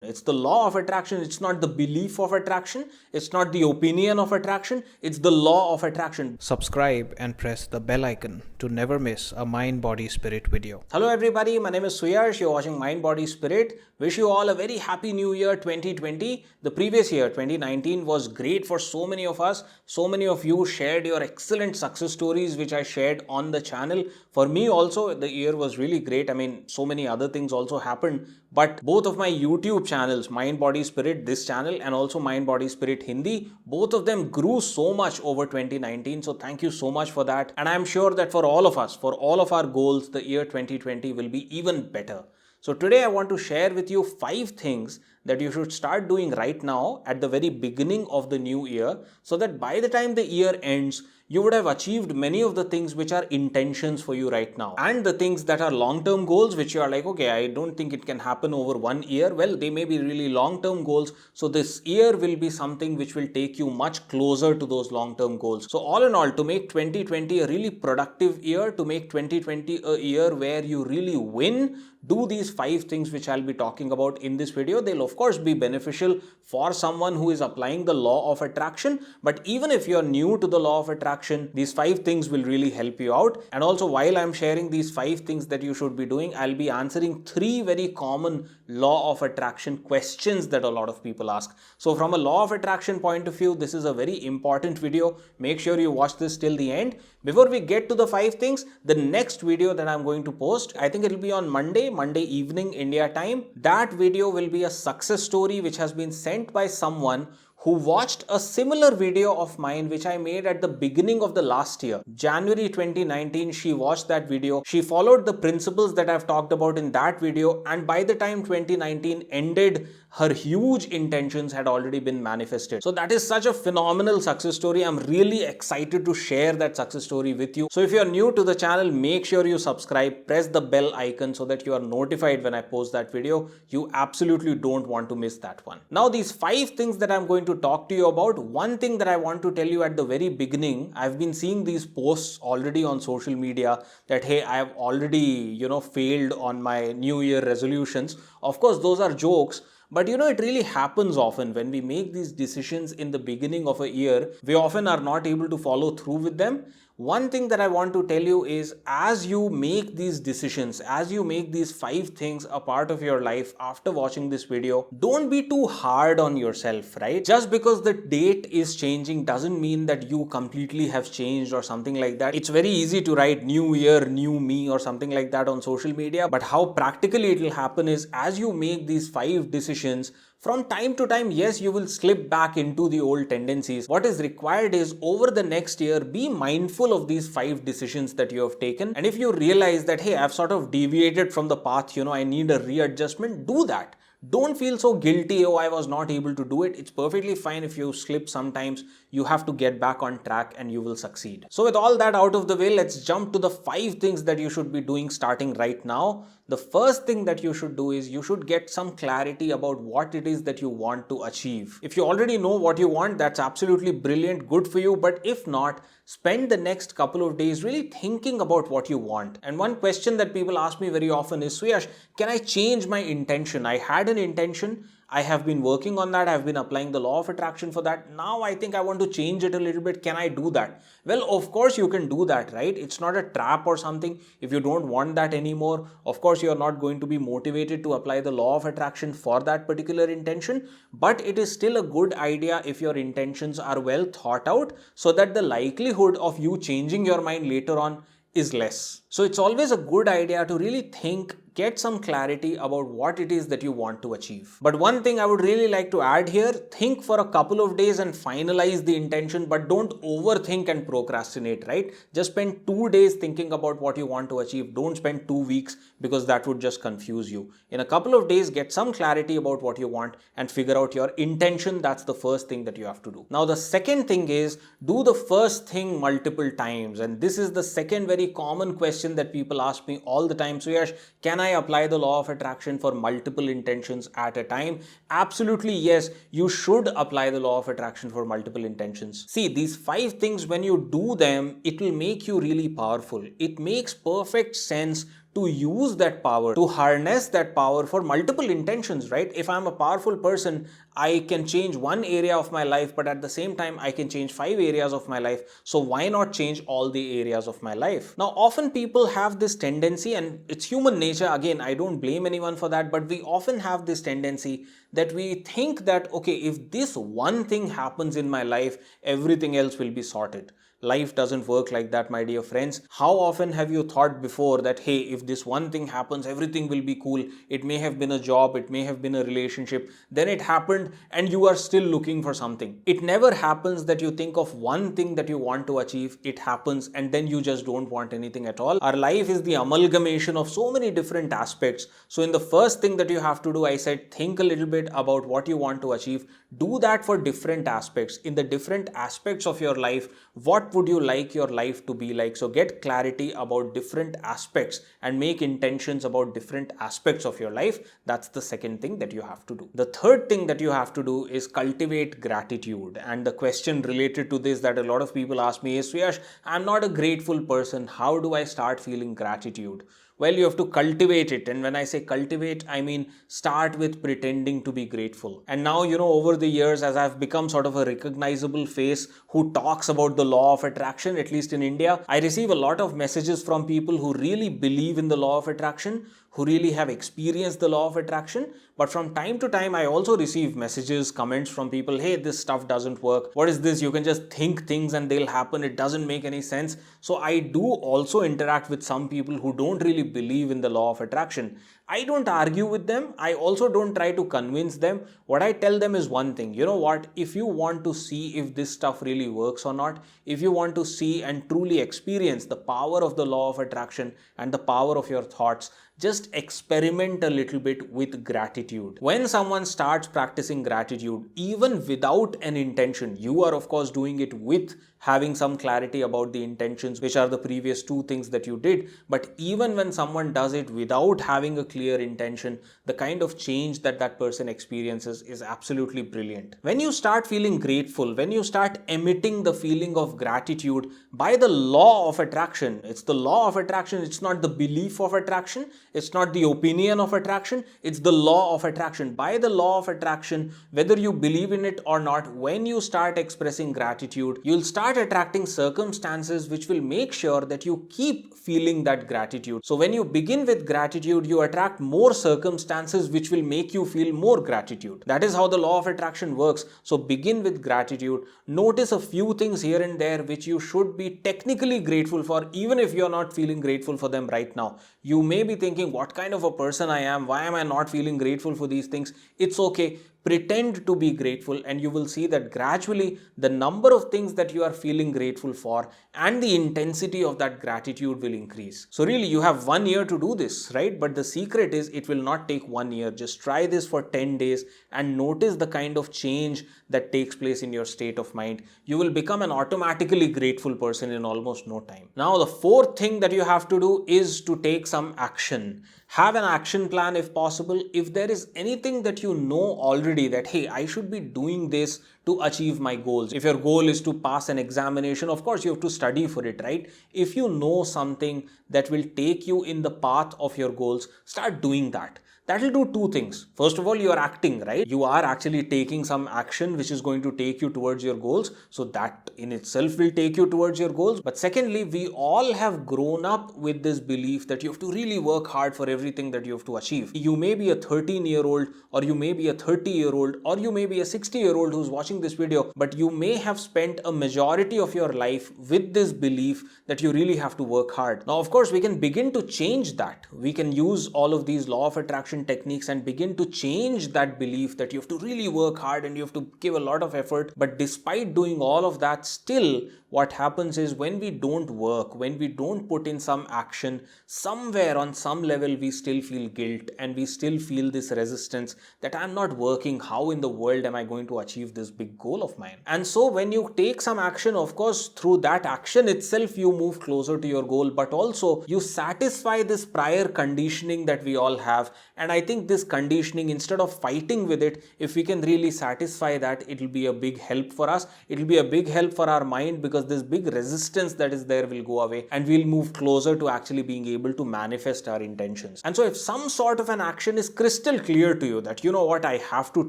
It's the law of attraction. It's not the belief of attraction. It's not the opinion of attraction. It's the law of attraction. Subscribe and press the bell icon to never miss a Mind Body Spirit video. Hello everybody, my name is Suyash. You're watching Mind Body Spirit. Wish you all a very happy new year 2020. The previous year 2019 was great for so many of us. So many of you shared your excellent success stories which I shared on the channel. For me also, the year was really great. I mean, so many other things also happened, but both of my YouTube channels, Mind Body Spirit, this channel, and also Mind Body Spirit Hindi, both of them grew so much over 2019. So thank you so much for that. And I'm sure that for all of us, for all of our goals, the year 2020 will be even better. So today I want to share with you 5 things that you should start doing right now at the very beginning of the new year, so that by the time the year ends, you would have achieved many of the things which are intentions for you right now. And the things that are long-term goals, which you are like, okay, I don't think it can happen over 1 year. Well, they may be really long-term goals. So this year will be something which will take you much closer to those long-term goals. So all in all, to make 2020 a really productive year, to make 2020 a year where you really win, do these 5 things which I'll be talking about in this video. They'll of course be beneficial for someone who is applying the law of attraction. But even if you're new to the law of attraction, these 5 things will really help you out. And also, while I'm sharing these 5 things that you should be doing, I'll be answering 3 very common law of attraction questions that a lot of people ask. So from a law of attraction point of view, this is a very important video. Make sure you watch this till the end. Before we get to the 5 things, the next video that I'm going to post, I think it'll be on Monday evening India time. That video will be a success story which has been sent by someone who watched a similar video of mine which I made at the beginning of the last year. January 2019, she watched that video. She followed the principles that I've talked about in that video, and by the time 2019 ended, her huge intentions had already been manifested. So that is such a phenomenal success story. I'm really excited to share that success story with you. So if you're new to the channel, make sure you subscribe, press the bell icon so that you are notified when I post that video. You absolutely don't want to miss that one. Now, these 5 things that I'm going to talk to you about, one thing that I want to tell you at the very beginning, I've been seeing these posts already on social media that, hey, I have already, failed on my New Year resolutions. Of course, those are jokes. But it really happens often when we make these decisions in the beginning of a year, we often are not able to follow through with them. One thing that I want to tell you is, as you make these decisions, as you make these 5 things a part of your life after watching this video, don't be too hard on yourself, right? Just because the date is changing doesn't mean that you completely have changed or something like that. It's very easy to write new year, new me or something like that on social media. But how practically it will happen is, as you make these 5 decisions, from time to time, yes, you will slip back into the old tendencies. What is required is, over the next year, be mindful of these 5 decisions that you have taken. And if you realize that, hey, I've sort of deviated from the path, I need a readjustment, do that. Don't feel so guilty, oh, I was not able to do it. It's perfectly fine if you slip sometimes. You have to get back on track and you will succeed. So with all that out of the way, let's jump to the 5 things that you should be doing starting right now. The first thing that you should do is, you should get some clarity about what it is that you want to achieve. If you already know what you want, that's absolutely brilliant, good for you. But if not, spend the next couple of days really thinking about what you want. And one question that people ask me very often is, Suyash, can I change my intention? I had an intention. I have been working on that. I've been applying the law of attraction for that. Now I think I want to change it a little bit. Can I do that? Well, of course you can do that, right? It's not a trap or something. If you don't want that anymore, of course you're not going to be motivated to apply the law of attraction for that particular intention. But it is still a good idea if your intentions are well thought out, so that the likelihood of you changing your mind later on is less. So it's always a good idea to really think, get some clarity about what it is that you want to achieve. But one thing I would really like to add here, think for a couple of days and finalize the intention, but don't overthink and procrastinate, right? Just spend 2 days thinking about what you want to achieve. Don't spend 2 weeks, because that would just confuse you. In a couple of days, get some clarity about what you want and figure out your intention. That's the first thing that you have to do. Now, the second thing is, do the first thing multiple times. And this is the second very common question that people ask me all the time. So, Yash, can I apply the law of attraction for multiple intentions at a time? Absolutely yes, you should apply the law of attraction for multiple intentions. See, these 5 things, when you do them, it will make you really powerful. It makes perfect sense to use that power, to harness that power for multiple intentions, right? If I'm a powerful person, I can change one area of my life, but at the same time, I can change 5 areas of my life. So why not change all the areas of my life? Now, often people have this tendency, and it's human nature. Again, I don't blame anyone for that, but we often have this tendency that we think that, okay, if this one thing happens in my life, everything else will be sorted. Life doesn't work like that, my dear friends. How often have you thought before that, hey, if this one thing happens, everything will be cool? It may have been a job, it may have been a relationship, then it happened and you are still looking for something. It never happens that you think of one thing that you want to achieve, it happens, and then you just don't want anything at all. Our life is the amalgamation of so many different aspects. So in the first thing that you have to do, I said, think a little bit about what you want to achieve. Do that for different aspects. In the different aspects of your life, what would you like your life to be like? So get clarity about different aspects and make intentions about different aspects of your life. That's the second thing that you have to do. The third thing that you have to do is cultivate gratitude. And the question related to this that a lot of people ask me is, Sriyash, I'm not a grateful person. How do I start feeling gratitude? Well, you have to cultivate it. And when I say cultivate, I mean start with pretending to be grateful. And now, over the years, as I've become sort of a recognizable face who talks about the law of attraction, at least in India, I receive a lot of messages from people who really believe in the law of attraction, who really have experienced the law of attraction. But from time to time, I also receive messages, comments from people, hey, this stuff doesn't work. What is this? You can just think things and they'll happen. It doesn't make any sense. So I do also interact with some people who don't really believe in the law of attraction. I don't argue with them. I also don't try to convince them. What I tell them is one thing. You know what? If you want to see if this stuff really works or not, if you want to see and truly experience the power of the law of attraction and the power of your thoughts, just experiment a little bit with gratitude. When someone starts practicing gratitude, even without an intention, you are of course doing it with having some clarity about the intentions, which are the previous two things that you did. But even when someone does it without having a clear intention, the kind of change that that person experiences is absolutely brilliant. When you start feeling grateful, when you start emitting the feeling of gratitude by the law of attraction, it's the law of attraction, it's not the belief of attraction, it's not the opinion of attraction, it's the law of attraction. By the law of attraction, whether you believe in it or not, when you start expressing gratitude, you'll start attracting circumstances which will make sure that you keep feeling that gratitude. So when you begin with gratitude, you attract more circumstances which will make you feel more gratitude. That is how the law of attraction works. So begin with gratitude. Notice a few things here and there which you should be technically grateful for, even if you're not feeling grateful for them right now. You may be thinking, what kind of a person I am? Why am I not feeling grateful for these things? It's okay. Pretend to be grateful, and you will see that gradually the number of things that you are feeling grateful for and the intensity of that gratitude will increase. So really, you have 1 year to do this, right? But the secret is it will not take 1 year. Just try this for 10 days and notice the kind of change that takes place in your state of mind. You will become an automatically grateful person in almost no time. Now, the fourth thing that you have to do is to take some action. Have an action plan if possible. If there is anything that you know already that, hey, I should be doing this to achieve my goals. If your goal is to pass an examination, of course you have to study for it, right? If you know something that will take you in the path of your goals, start doing that. That will do two things. First of all, you are acting, right? You are actually taking some action which is going to take you towards your goals. So that in itself will take you towards your goals. But secondly, we all have grown up with this belief that you have to really work hard for everything that you have to achieve. You may be a 13-year-old, or you may be a 30-year-old, or you may be a 60-year-old who's watching this video, but you may have spent a majority of your life with this belief that you really have to work hard. Now, of course, we can begin to change that. We can use all of these law of attraction techniques and begin to change that belief that you have to really work hard and you have to give a lot of effort. But despite doing all of that, still what happens is when we don't work, when we don't put in some action, somewhere on some level we still feel guilt and we still feel this resistance that I'm not working. How in the world am I going to achieve this big goal of mine? And so when you take some action, of course, through that action itself, you move closer to your goal, but also you satisfy this prior conditioning that we all have. And And I think this conditioning, instead of fighting with it, if we can really satisfy that, it will be a big help for us. It will be a big help for our mind, because this big resistance that is there will go away, and we'll move closer to actually being able to manifest our intentions. And so if some sort of an action is crystal clear to you that, you know what, I have to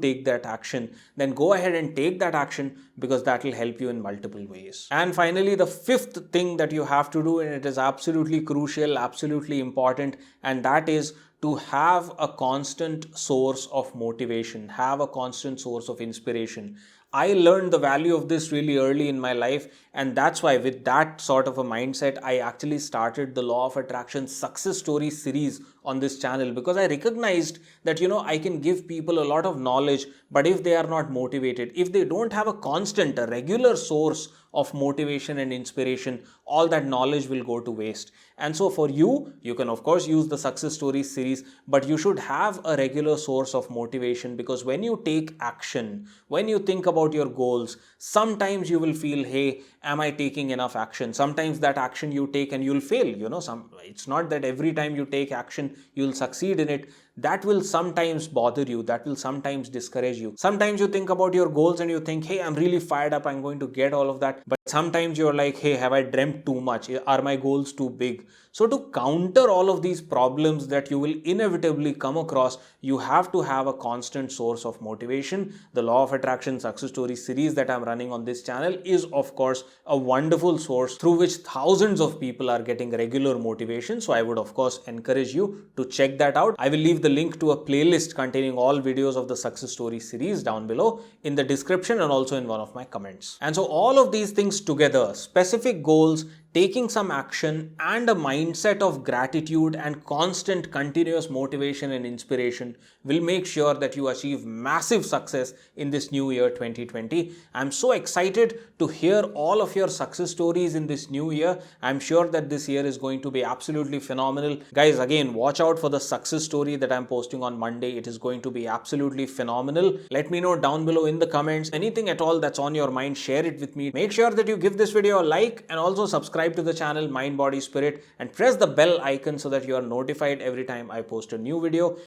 take that action, then go ahead and take that action, because that will help you in multiple ways. And finally, the fifth thing that you have to do, and it is absolutely crucial, absolutely important, and that is to have a constant source of motivation, have a constant source of inspiration. I learned the value of this really early in my life, and that's why, with that sort of a mindset, I actually started the Law of Attraction Success Story series on this channel, because I recognized that, I can give people a lot of knowledge, but if they are not motivated, if they don't have a constant, a regular source of motivation and inspiration, all that knowledge will go to waste. And so for you can of course use the Success Stories series, but you should have a regular source of motivation, because when you take action, when you think about your goals, sometimes you will feel, hey, am I taking enough action? Sometimes that action you take and you'll fail. It's not that every time you take action you'll succeed in it. That will sometimes bother you, that will sometimes discourage you. Sometimes you think about your goals and you think, hey, I'm really fired up, I'm going to get all of that. But sometimes you're like, hey, have I dreamt too much? Are my goals too big? So to counter all of these problems that you will inevitably come across, you have to have a constant source of motivation. The Law of Attraction Success Stories series that I'm running on this channel is of course a wonderful source through which thousands of people are getting regular motivation. So I would of course encourage you to check that out. I will leave the link to a playlist containing all videos of the Success Stories series down below in the description, and also in one of my comments. And so all of these things together, specific goals, taking some action, and a mindset of gratitude and constant continuous motivation and inspiration, will make sure that you achieve massive success in this new year 2020. I'm so excited to hear all of your success stories in this new year. I'm sure that this year is going to be absolutely phenomenal. Guys, again, watch out for the success story that I'm posting on Monday. It is going to be absolutely phenomenal. Let me know down below in the comments anything at all that's on your mind. Share it with me. Make sure that you give this video a like, and also subscribe to the channel Mind Body Spirit, and press the bell icon so that you are notified every time I post a new video.